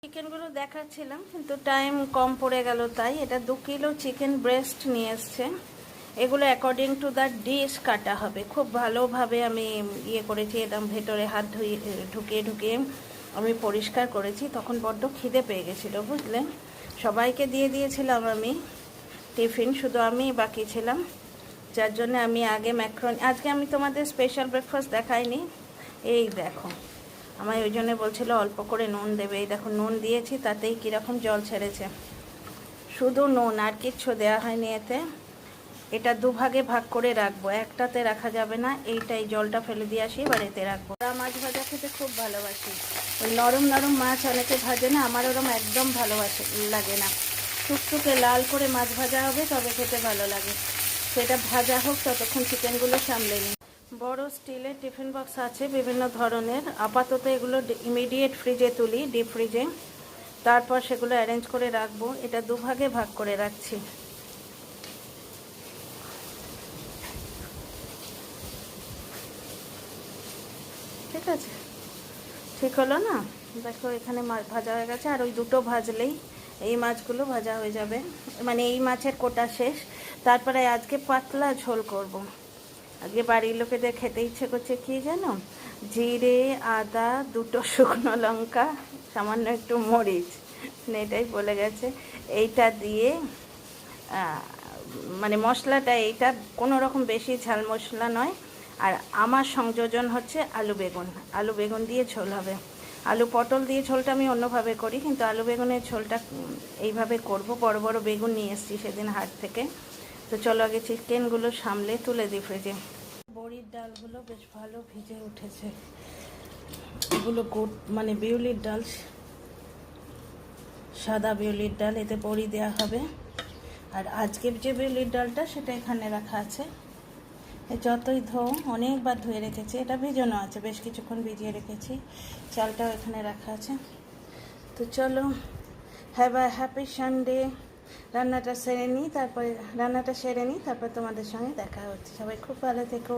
চিকেনগুলো দেখাচ্ছিলাম কিন্তু টাইম কম পড়ে গেল, তাই এটা 2 কিলো চিকেন ব্রেস্ট নিয়ে এসছে। এগুলো অ্যাকর্ডিং টু দ্য ডিশ কাটা হবে। খুব ভালোভাবে আমি করেছি, একদম ভেতরে হাত ঢুকিয়ে ঢুকিয়ে আমি পরিষ্কার করেছি। তখন বড্ড খিদে পেয়ে গেছিলো, বুঝলে। সবাইকে দিয়ে দিয়েছিলাম আমি টিফিন, শুধু আমি বাকি ছিলাম, যার জন্য আমি আগে ম্যাক্রোনি। আজকে আমি তোমাদের স্পেশাল ব্রেকফাস্ট দেখাইনি। এই দেখো, আমায় ওই জন্য বলছিল অল্প করে নুন দেবে। এই দেখো নুন দিয়েছি, তাতেই কীরকম জল ছেড়েছে। শুধু নুন, আর কিচ্ছু দেওয়া হয়নি এতে। এটা 2 ভাগে ভাগ করে রাখবো, একটাতে রাখা যাবে না। এইটাই জলটা ফেলে দিয়ে আসি, এবার এতে রাখবো। মাছ ভাজা খেতে খুব ভালোবাসি। ওই নরম নরম মাছ অনেকে ভাজে না, আমার ওরম একদম লাগে না। টুকটুকে লাল করে মাছ ভাজা হবে, তবে খেতে ভালো লাগে। সেটা ভাজা হোক, ততক্ষণ চিকেনগুলো সামলে নিই। বড় স্টিলের টিফিন বক্স আছে বিভিন্ন ধরনের। আপাতত এগুলো ইমিডিয়েট ফ্রিজে তুলি, ডিপ ফ্রিজে, তারপর সেগুলো অ্যারেঞ্জ করে রাখবো। এটা 2 ভাগে ভাগ করে রাখছি। ঠিক আছে, ঠিক হলো না? দেখো এখানে মাছ ভাজা হয়ে গেছে, আর ওই দুটো ভাজলেই এই মাছগুলো ভাজা হয়ে যাবে। মানে এই মাছের কোটা শেষ। তারপরে আজকে পাতলা ঝোল করব। আজকে বাড়ির লোকেদের খেতে ইচ্ছে করছে কি জানো, জিরে, আদা, 2টো শুকনো লঙ্কা, সামান্য একটু মরিচ, এটাই বলে গেছে। এইটা দিয়ে মানে মশলাটা এইটা কোনো রকম বেশি ঝাল মশলা নয়। আর আমার সংযোজন হচ্ছে আলু বেগুন দিয়ে ঝোল হবে। আলু পটল দিয়ে ঝোলটা আমি অন্যভাবে করি, কিন্তু আলু বেগুনের ঝোলটা এইভাবে করব। বড় বড় বেগুন নিয়ে এসেছি সেদিন হাট থেকে। তো চলো আগে চিকেনগুলো সামলে তুলে দিই ফ্রিজে। বড়ির ডালগুলো বেশ ভালো ভিজে উঠেছে। এগুলো মানে বিউলির ডাল, সাদা বিউলির ডাল, এতে বড়ি দেওয়া হবে। আর আজকের যে বিউলির ডালটা সেটা এখানে রাখা আছে। যতই অনেকবার ধুয়ে রেখেছি। এটা ভিজানো আছে, বেশ কিছুক্ষণ ভিজিয়ে রেখেছি। চালটাও এখানে রাখা আছে। তো চলো, হ্যাভ আ হ্যাপি সানডে। রান্নাটা সেরে নিই, তারপর তোমাদের সঙ্গে দেখা হচ্ছে। সবাই খুব ভালো থেকো।